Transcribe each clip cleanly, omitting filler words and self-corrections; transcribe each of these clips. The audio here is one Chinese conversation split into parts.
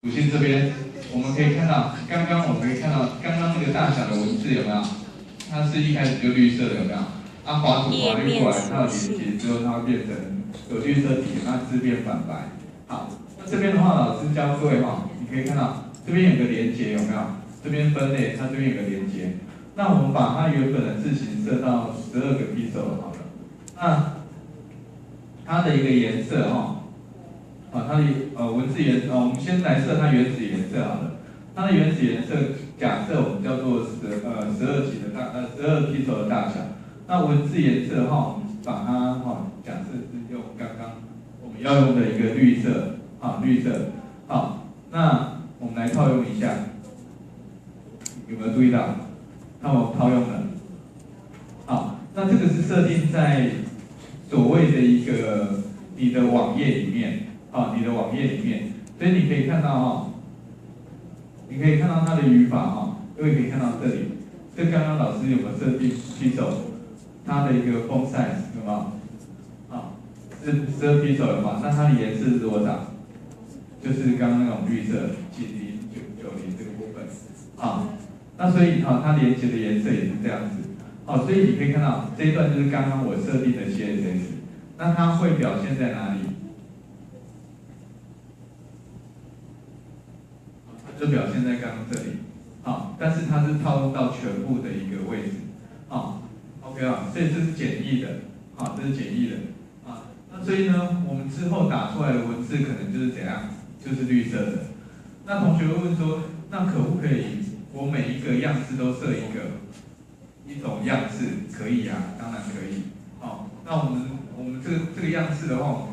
属性这边我们可以看到，刚刚那个大小的文字有没有？它是一开始就绿色的，有没有？它滑鼠滑溜过来，它有连接之后，它会变成有绿色底，那字变反白。好，那这边的话，老师教各位哈，你可以看到这边有个连接，有没有？这边分类，它这边有个连接。那我们把它原本的字形设到12个 pixel 好了。那它的一个颜色哈，它的文字颜色，我们先来设它原始颜色好了。它的原始颜色，假设我们叫做12 pixel 的大小。那文字颜色哈，我们把它假设是用刚刚我们要用的一个绿色，绿色。好，那我们来套用一下，有没有注意到？那我套用了。好，那这个是设定在所谓的一个你的网页里面，你的网页里面，所以你可以看到你可以看到它的语法各位可以看到这里，这刚刚老师有没有设定 pixel 它的一个 font size 有没有？是12 pixel 的话，那它的颜色是多少？就是刚刚那种绿色70、90这个部分。那所以它连接的颜色也是这样子。所以你可以看到这一段就是刚刚我设定的 CSS， 那它会表现在哪里？它就表现在刚刚这里。但是它是套用到全部的一个位置。OK 所以这是简易的。这是简易的。那所以呢，我们之后打出来的文字可能就是怎样？就是绿色的。那同学会问说，那可不可以我每一个样式都设一种样式？可以啊，当然可以。那我们这个样式的话，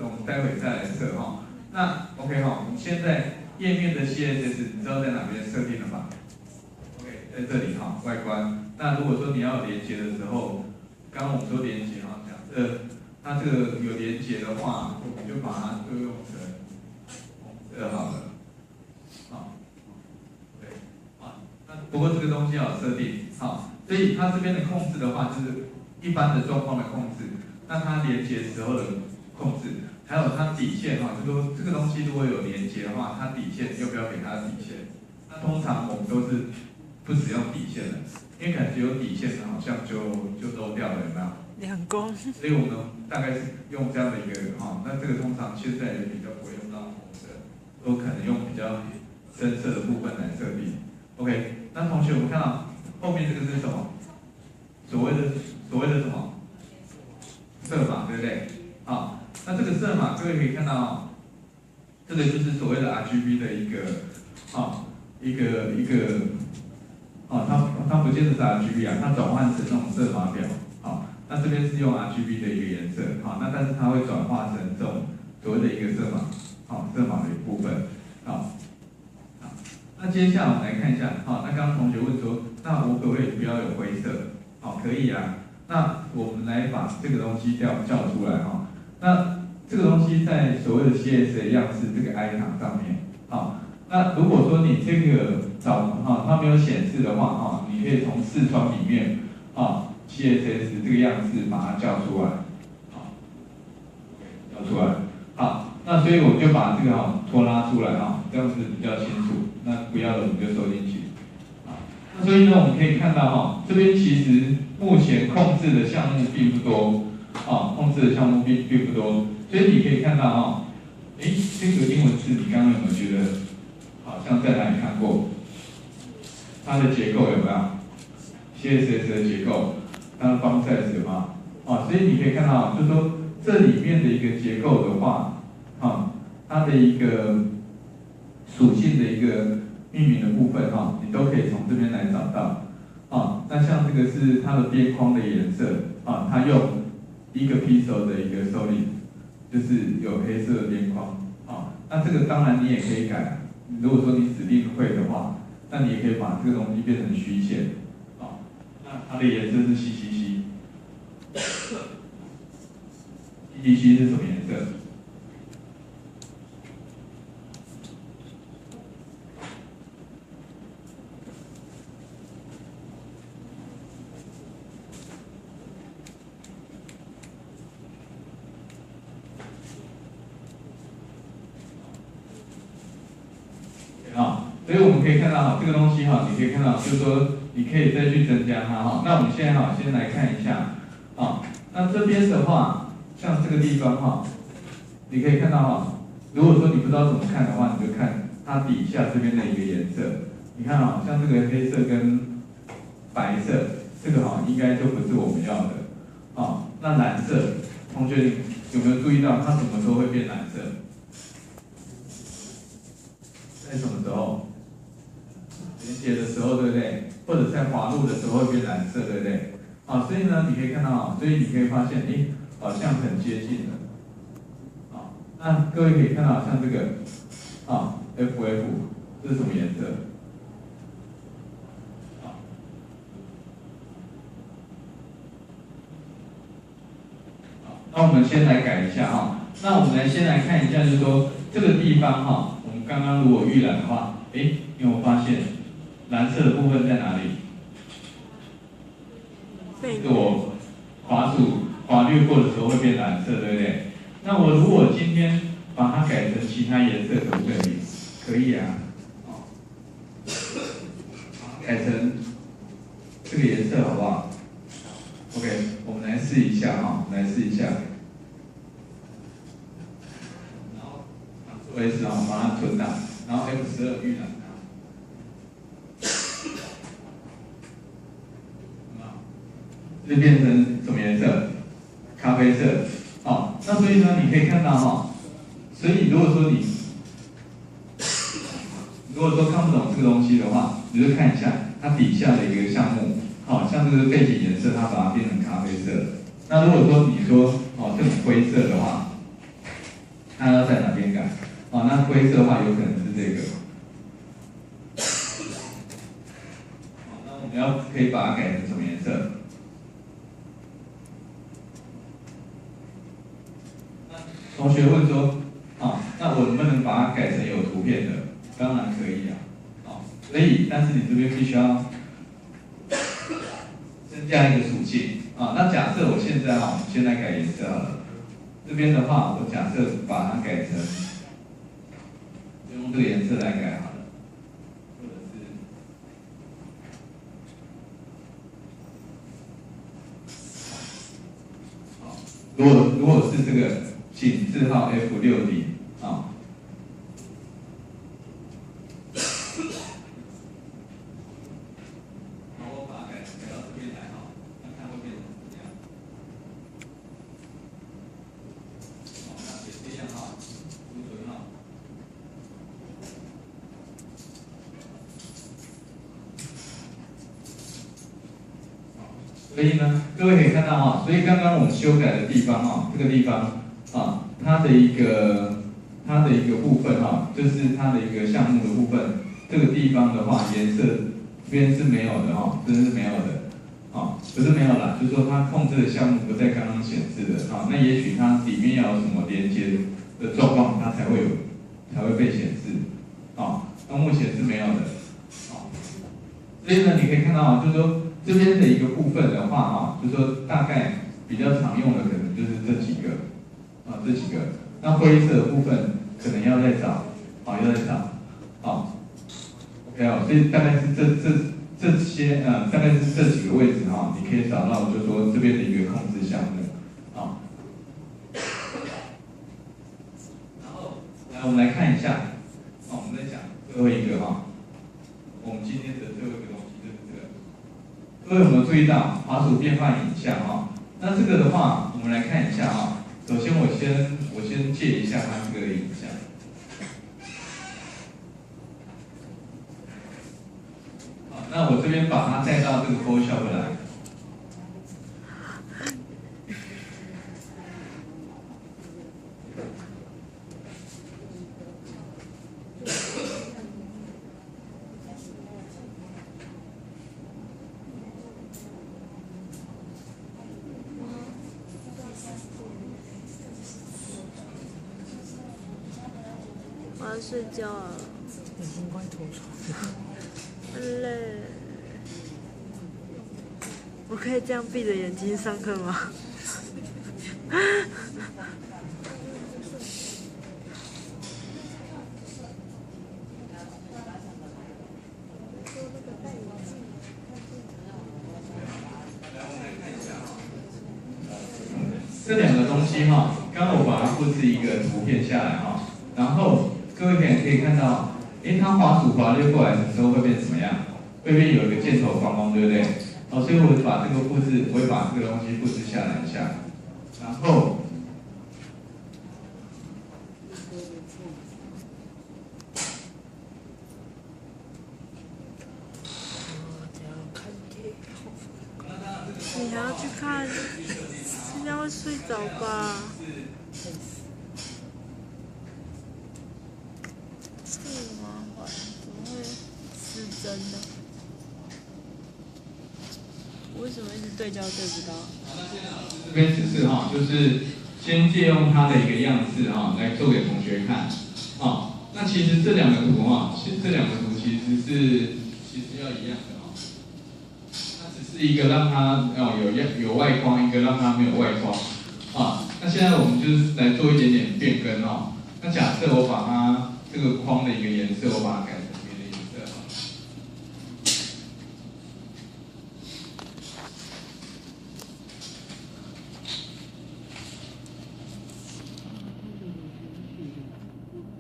我们待会再来设那 OK 我们现在页面的 CSS 你知道在哪边设定了吧 ？OK， 在这里外观。那如果说你要连接的时候，刚刚我们说连接假设它这个有连接的话，我们就把它就用成红色好了。对，那不过这个东西要设定所以它这边的控制的话，就是一般的状况的控制，那它连接时候的控制，还有它底线就是说这个东西如果有连接的话，它底线要不要给它底线？那通常我们都是不使用底线的，因为感觉有底线的好像就漏掉了，有没有？2公。所以我们大概是用这样的一个那这个通常现在也比较不会用到红色，都可能用比较深色的部分来设定。OK， 那同学我们看到后面这个是什么？所谓的什么？色码，对不对？那这个色码各位可以看到这个就是所谓的 RGB 的一个它不见得是 RGB 它转换成那种色码表。那这边是用 RGB 的一个颜色，那但是它会转化成这种所谓的一个色码，色码的一部分，那接下来我们来看一下，那刚刚同学问说，那我可不可以不要有灰色？可以啊。那我们来把这个东西叫出来那这个东西在所谓的 CSS 样式这个 icon 上面，那如果说你这个它没有显示的话，你可以从视窗里面CSS 这个样式把它叫出来，叫出来。那所以我就把这个拖拉出来这样子比较清楚。那不要的我们就收进去。那所以呢，我们可以看到这边其实目前控制的项目并不多，控制的项目并不多。所以你可以看到这个英文字你刚刚有没有觉得好像在哪里看过？它的结构有没有 ？CSS 的结构，它的font size有没有？所以你可以看到，就是说这里面的一个结构的话，它的一个属性的一个命名的部分你都可以从这边来找到。那像这个是它的边框的颜色它用1个 pixel 的一个 solid， 就是有黑色的边框那这个当然你也可以改，如果说你指定会的话，那你也可以把这个东西变成虚线那它的颜色是 CCC。CCC 是什么颜色？啊，所以我们可以看到这个东西哈，你可以看到就是说你可以再去增加它哈。那我们现在先来看一下啊，那这边的话，像这个地方哈，你可以看到如果说你不知道怎么看的话，你就看它底下这边的一个颜色。你看像这个黑色跟白色，这个应该就不是我们要的。那蓝色，同学有没有注意到它什么时候会变蓝色？在什么时候？连接的时候，对不对？或者在滑入的时候会变蓝色，对不对？所以呢，你可以看到所以你可以发现，好像很接近了。那各位可以看到，像这个FF， 这是什么颜色？那我们先来改一下那我们先来看一下，就是说这个地方我们刚刚如果预览的话，你有没有发现蓝色的部分在哪里？我滑略过的时候会变蓝色，对不对？那我如果今天把它改成其他颜色，可不可以？可以啊。改成这个颜色好不好 ？OK， 我们来试一下来试一下。然后 Ctrl+S 把它存档，然后 F12预览它。这变成什么颜色？咖啡色。那所以呢，你可以看到所以如果说看不懂这个东西的话，你就看一下它底下的一个项目，像这个背景颜色，它把它变成咖啡色。那如果说你说这种灰色的话，它要在哪边改？那灰色的话有可能是这个。那我们可以把它改成什么颜色？同学问说，那我能不能把它改成有图片的？当然可以可以，但是你这边必须要增加一个属性那假设我现在改颜色好了，这边的话，我假设把它改成，用这个颜色来改好了，或者是如果是这个，请字号 F60所以呢，各位可以看到所以刚刚我们修改的地方这个地方它的一个部分就是它的一个项目的部分，这个地方的话颜色这边是没有的这边是没有的不是没有啦，就是说它控制的项目不在刚刚显示的那也许它里面要有什么连接的状况，它才会被显示那目前是没有的所以呢，你可以看到就是说。这边的一个部分的话就是说大概比较常用的可能就是这几个那灰色的部分可能要再找OK 所以大概是这些大概是这几个位置你可以找到就是说这边的一个控制项目然后来我们来看一下我们再讲最后一个我们今天的最后一个东西就是这个。各位有没有注意到滑鼠变换影像那这个的话，我们来看一下首先我先借一下它这个影像。那我这边把它带到这个 Photoshop 来。我要睡觉了，眼睛快脱窗。很累。我可以这样闭着眼睛上课吗？西哈，刚刚我把它复制一个图片下来哈，然后各位可以看到，它滑鼠滑略过来的时候会变怎么样？会变有一个箭头框框，对不对？哦，所以我把这个复制，我会把这个东西复制下来一下，然后。你还要去看，现在会睡着吧？这么麻烦，怎么会失真呢？我为什么一直对焦对不到？这边只是哈，就是先借用它的一个样式哈，来做给同学看。那其实这两个图哈，这两个图其实要一样的。是一个让它有外框，一个让它没有外框那现在我们就是来做一点点变更那假设我把它这个框的一个颜色，我把它改成别的颜色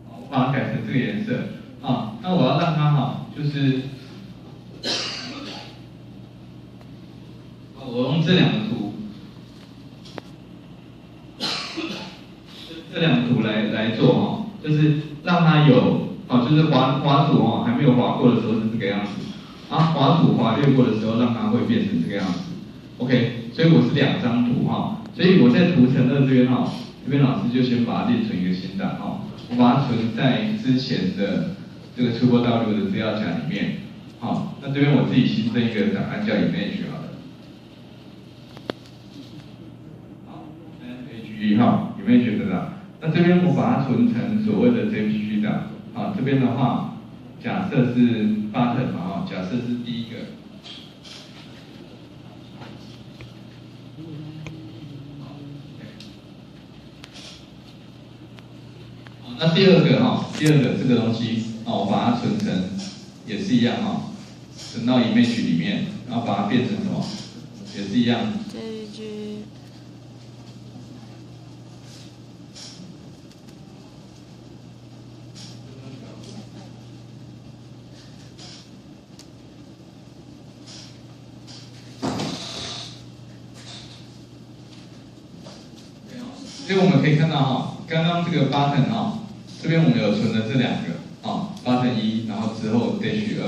我把它改成这个颜色那我要让它就是我用这两个图，这两个图来做就是让它有就是滑鼠还没有滑过的时候是这个样子，滑鼠滑略过的时候让它会变成这个样子。OK， 所以我是两张图所以我在图层2这边这边老师就先把它列成一个新档我把它存在之前的这个出国道路的资料夹里面那这边我自己新增一个档案叫 image image 的档，那这边我把它存成所谓的 JPG 档这边的话，假设是 button 假设是第一个，那第二个这个东西我把它存成也是一样存到 image 里面，然后把它变成什么，也是一样。所以我们可以看到刚刚这个 button 这边我们有存了这两个button 1，然后之后 dash 2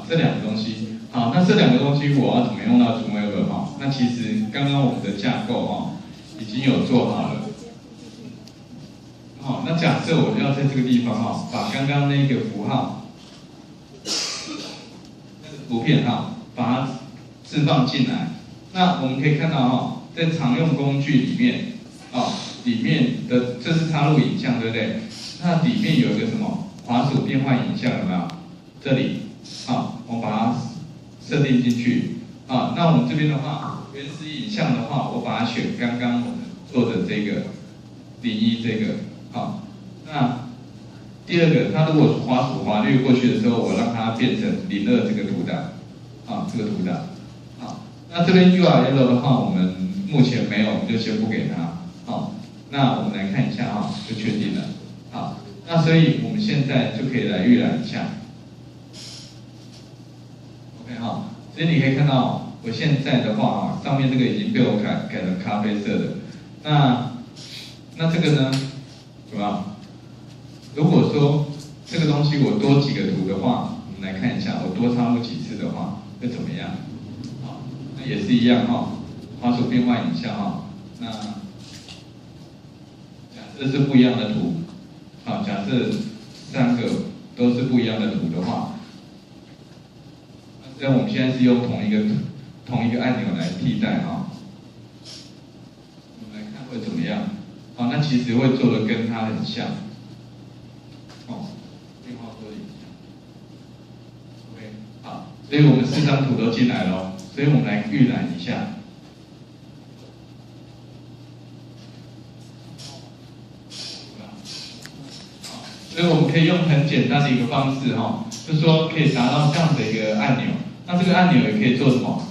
这两个东西那这两个东西我要怎么用到 Zoom Web 那其实刚刚我们的架构已经有做好了那假设我要在这个地方把刚刚那个符号那个图片把它释放进来，那我们可以看到在常用工具里面里面的这是插入影像，对不对？那里面有一个什么滑鼠变换影像，有没有？这里我们把它设定进去那我们这边的话，原始影像的话，我把它选刚刚我们做的这个01这个那第二个，它如果滑鼠滑略过去的时候，我让它变成02这个图档这个图档那这边 URL 的话，我们目前没有，我们就先不给它那我们来看一下就确定了那所以我们现在就可以来预览一下 OK 所以你可以看到我现在的话上面这个已经被我改成咖啡色的，那这个呢怎么样？如果说这个东西我多几个图的话，我们来看一下我多插入几次的话会怎么样那也是一样滑鼠变换影像那这是不一样的图假设3个都是不一样的图的话，那我们现在是用同一个按钮来替代我们来看会怎么样那其实会做的跟它很像变化做的影像 OK 所以我们4张图都进来了所以我们来预览一下所以我们可以用很简单的一个方式就是说可以达到这样的一个按钮，那这个按钮也可以做什么？